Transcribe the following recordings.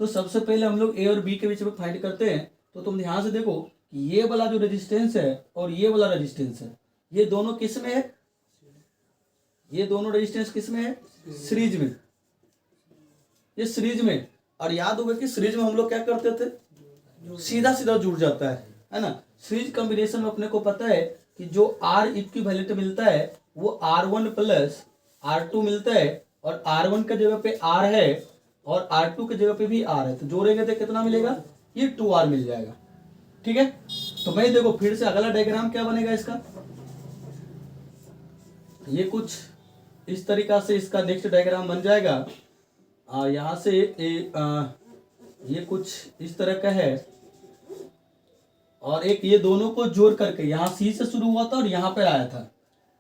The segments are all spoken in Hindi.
तो सबसे पहले हम लोग ए और बी के बीच में फाइंड करते हैं। तो तुम ध्यान से देखो कि ये वाला जो रेजिस्टेंस है और ये वाला रेजिस्टेंस है, ये दोनों किस में है? ये दोनों रेजिस्टेंस किस में है? सीरीज में। ये सीरीज में, और याद होगा कि सीरीज में हम लोग क्या करते थे, सीधा सीधा जुड़ जाता है ना। सीरीज कॉम्बिनेशन में अपने को पता है कि जो आर इक्विवेलेंट मिलता है वो R1 प्लस R2 मिलता है, और R1 के जगह पे R है और R2 के जगह पे भी R है, तो जोड़ेंगे तो कितना मिलेगा? ये 2R मिल जाएगा। ठीक है, तो भाई देखो फिर से अगला डायग्राम क्या बनेगा इसका, ये कुछ इस तरीका से इसका नेक्स्ट डायग्राम बन जाएगा। यहाँ से ये कुछ इस तरह का है, और एक ये दोनों को जोड़ करके यहाँ सी से शुरू हुआ था और यहाँ पे आया था,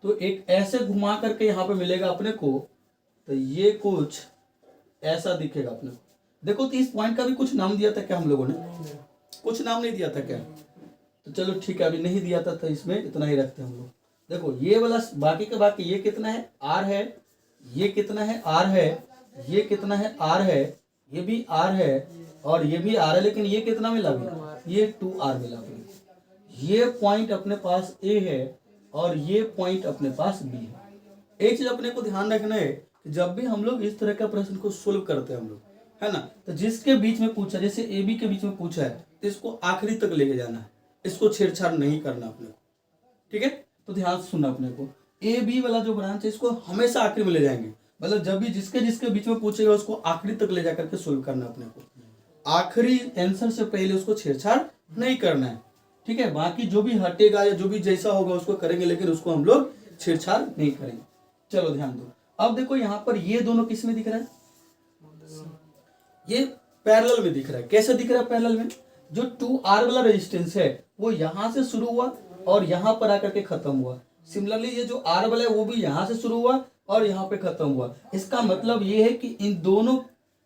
तो एक ऐसे घुमा करके यहाँ पे मिलेगा अपने को, तो ये कुछ ऐसा दिखेगा अपने को। देखो तो इस पॉइंट का भी कुछ नाम दिया था क्या हम लोगों ने? कुछ नाम नहीं दिया था क्या? तो चलो ठीक है, अभी नहीं दिया था तो इसमें इतना ही रखते हैं हम लोग। देखो ये वाला बाकी के बाकी, ये कितना है? R है। ये कितना है? R है। ये कितना है? R है। ये भी R है और ये भी R है, लेकिन ये कितना मिला अभी? ये 2R मिला अभी। ये पॉइंट अपने पास A है और ये पॉइंट अपने पास B है। एक चीज अपने को ध्यान रखना है कि जब भी हम लोग इस तरह का प्रश्न को सोल्व करते हैं हम लोग, है ना, तो जिसके बीच में पूछा, जैसे ए बी के बीच में पूछा है, तो इसको आखिरी तक लेके जाना है, इसको छेड़छाड़ नहीं करना अपने को। ठीक है, तो ध्यान से सुनना अपने को। ए बी वाला जो ब्रांच है इसको हमेशा आखिरी में ले जाएंगे, मतलब जब भी जिसके जिसके बीच में पूछेगा उसको आखिरी तक ले जा करके सोल्व करना अपने को। आखिरी आंसर से पहले उसको छेड़छाड़ नहीं करना है। ठीक है, बाकी जो भी हटेगा या जो भी जैसा होगा उसको करेंगे, लेकिन उसको हम लोग छेड़छाड़ नहीं करेंगे। चलो ध्यान दो। अब देखो यहाँ पर ये दोनों किस में दिख रहा है? ये पैरेलल में दिख रहा है। कैसे दिख रहा है पैरेलल में? जो 2R वाला रेजिस्टेंस है वो यहाँ से शुरू हुआ और यहाँ पर आकर के खत्म हुआ। सिमिलरली ये जो R वाला है वो भी यहाँ से शुरू हुआ और यहाँ पे खत्म हुआ। इसका मतलब ये है कि इन दोनों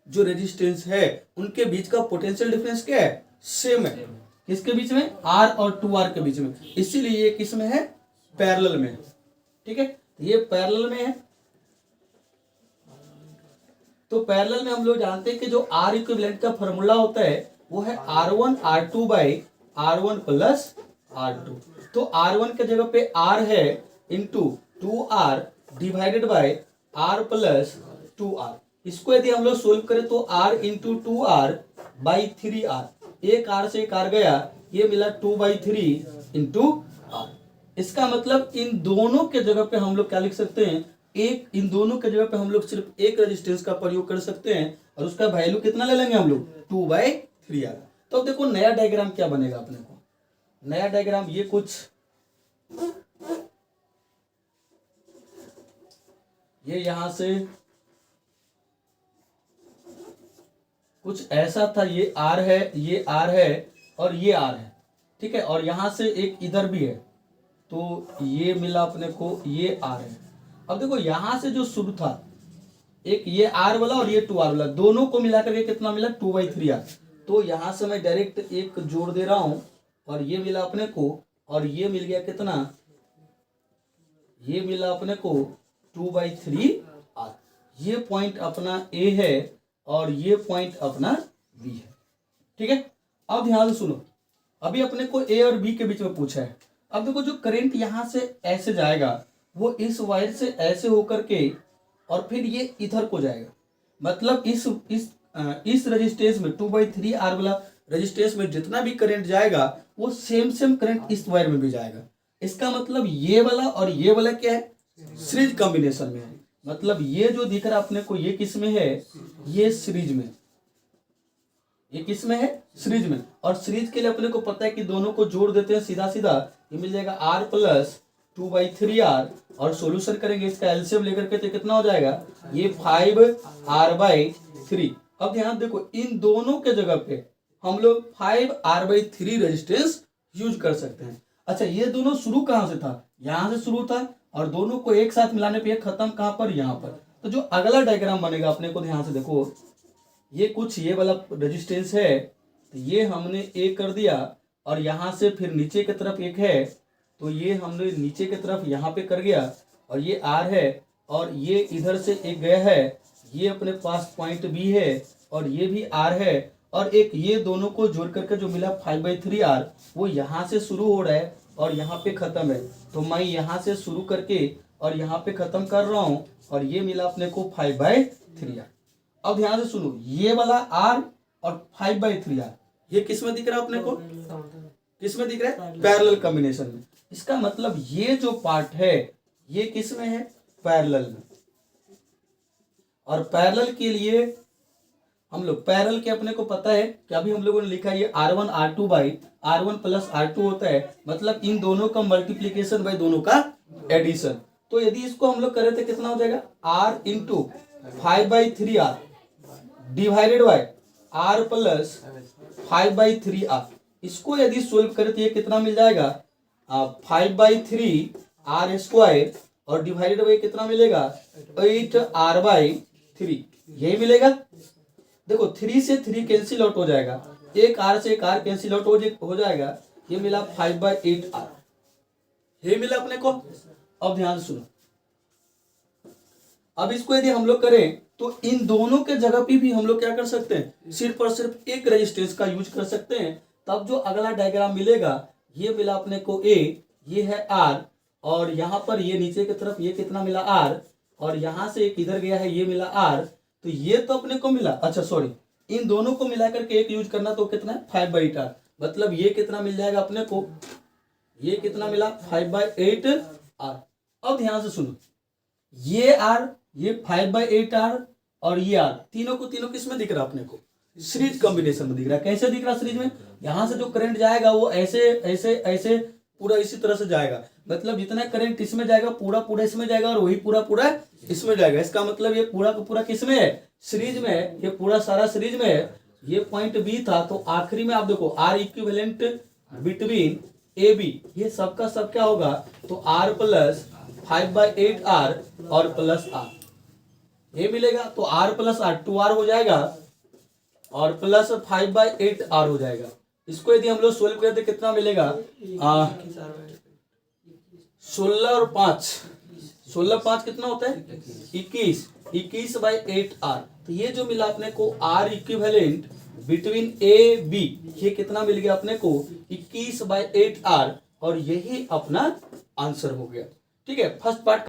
जो रेजिस्टेंस है उनके बीच का पोटेंशियल डिफरेंस क्या है? सेम है। किसके बीच में? R और 2R के बीच में। इसीलिए ये किस में है? पैरेलल में। ठीक है, ये पैरेलल में है। तो पैरेलल में हम लोग जानते हैं कि जो R इक्विवेलेंट का फॉर्मूला होता है वो है R1 R2 by R1 plus R2। तो R1 के जगह पे R है into 2R divided by R plus 2R। इसको यदि हम लोग सोल्व करें तो R into 2R by 3R, एक R से एक R गया, ये मिला 2/3 इंटू R। इसका मतलब इन दोनों के जगह पे हम लोग क्या लिख सकते हैं? इन दोनों के जगह पे हम लोग सिर्फ एक रेजिस्टेंस का प्रयोग कर सकते हैं, और उसका वैल्यू कितना ले लेंगे हम लोग? 2/3R। तो अब देखो नया डायग्राम क्या बनेगा अपने को। नया डायग्राम ये कुछ ये यहां से कुछ ऐसा था, ये R है, ये R है और ये R है। ठीक है, और यहां से एक इधर भी है, तो ये मिला अपने को, ये R है। अब देखो यहां से जो शुरू था, एक ये R वाला और ये 2R वाला, दोनों को मिलाकर के कितना मिला? 2/3R। तो यहां से मैं डायरेक्ट एक जोड़ दे रहा हूं, और ये मिला अपने को, और ये मिल गया कितना? ये मिला अपने को 2/3R। ये पॉइंट अपना A है और ये पॉइंट अपना B है। ठीक है, अब ध्यान से सुनो। अभी अपने को A और B के बीच में पूछा है। अब देखो जो करंट यहां से ऐसे जाएगा वो इस वायर से ऐसे होकर के और फिर ये इधर को जाएगा। मतलब इस रेजिस्टेंस में 2/3R वाला रेजिस्टेंस में जितना भी करंट जाएगा वो सेम करंट इस वायर में भी जाएगा। इसका मतलब ये वाला और ये वाला क्या है? सीरीज कॉम्बिनेशन में है। मतलब ये जो दिख रहा अपने को, ये किस में है? ये सीरीज में। ये किस में है? सीरीज में। और सीरीज के लिए अपने को पता है कि दोनों को जोड़ देते हैं सीधा सीधा, ये मिल जाएगा R प्लस 2/3R, और सॉल्यूशन करेंगे इसका एलसीएम लेकर के तो कितना हो जाएगा? ये 5R/3। अब ध्यान देखो, इन दोनों के जगह पे हम लोग 5R/3 रेजिस्टेंस यूज कर सकते हैं। अच्छा, ये दोनों शुरू कहां से था? यहां से शुरू था, और दोनों को एक साथ मिलाने पे खत्म कहां पर? यहां पर। तो जो अगला डायग्राम बनेगा अपने को ध्यान से देखो, ये कुछ ये वाला रेजिस्टेंस है, तो ये हमने एक कर दिया, और यहां से फिर नीचे की तरफ एक है, तो ये हमने नीचे की तरफ यहाँ पे कर गया, और ये R है, और ये इधर से एक गया है, ये अपने पास पॉइंट B है, और ये भी आर है, और एक ये दोनों को जोड़ करके जो मिला 5/3r, वो यहाँ से शुरू हो रहा है और यहाँ पे खत्म है। तो मैं यहाँ से शुरू करके और यहाँ पे खत्म कर रहा हूँ, और ये मिला अपने को 5/3r। अब ध्यान से सुनो, ये वाला r और 5/3r ये किस में दिख रहा है अपने को? किस में दिख रहा है? पैरेलल कॉम्बिनेशन में। इसका मतलब ये जो पार्ट है ये किस में है? पैरेलल में। और पैरेलल के लिए हम लोग पैरेलल के अपने को पता है कि अभी हम लोगों ने लिखा है ये R1 R2 by R1 plus R2 होता है, मतलब इन दोनों का मल्टीप्लीकेशन बाई दोनों का एडिशन। तो यदि इसको हम लोग करें तो कितना हो जाएगा? R into 5/3r divided by R plus 5/3r। इसको यदि सोल्व करें तो ये कितना मिल जाएगा? 5/3r स्क्वायर और डिवाइडेड बाई कितना मिलेगा? 8r/3 यही मिलेगा। देखो 3 से 3 कैंसिल आउट हो जाएगा, एक r से एक r कैंसिल आउट हो जाएगा, ये मिला 5/8r, ये मिला अपने को। अब ध्यान सुनो, अब इसको यदि हम लोग करें तो इन दोनों के जगह पे भी हम लोग क्या कर सकते हैं? सिर्फ और सिर्फ एक रेजिस्टेंस का यूज कर सकते हैं। तब जो अगला डायग्राम मिलेगा, ये मिला अपने को a, ये है r, और यहाँ पर ये नीचे की तरफ ये कितना मिला? r, और यहाँ से एक इधर गया है, ये मिला r। तो ये तो अपने को मिला, अच्छा सॉरी, इन दोनों को मिला करके एक यूज करना, तो कितना है? 5/8r। मतलब ये कितना मिल जाएगा अपने को? ये कितना मिला? 5/8r। अब ध्यान से सुनो, ये r, ये 5/8r और ये r, तीनों को तीनों किस में दिख रहा है अपने को? सीरीज कॉम्बिनेशन में दिख रहा है। कैसे दिख रहा है सीरीज में? यहां से जो करंट जाएगा वो ऐसे ऐसे ऐसे पूरा इसी तरह से जाएगा, मतलब जितना करंट इसमें जाएगा पूरा पूरा इसमें जाएगा, और वही पूरा पूरा इसमें जाएगा। इसका मतलब ये पूरा का पूरा किस में है? सीरीज में है। ये पूरा सारा सीरीज में है। ये पॉइंट बी था, तो आखिरी में आप देखो R equivalent between A B, ये सबका सब क्या होगा? तो R प्लस 5/8r और प्लस r, ये मिलेगा। तो r प्लस r 2r हो जाएगा और प्लस 5/8r हो जाएगा। इसको यदि हम लोग सोल्व करें तो कितना मिलेगा? 16 और 5, 16 कितना होता है? 21, 21/8r। तो ये जो मिला अपने को R equivalent between A B, ये कितना मिल गया अपने को? 21/8r, और यही अपना आंसर हो गया। ठीक है, फर्स्ट पार्ट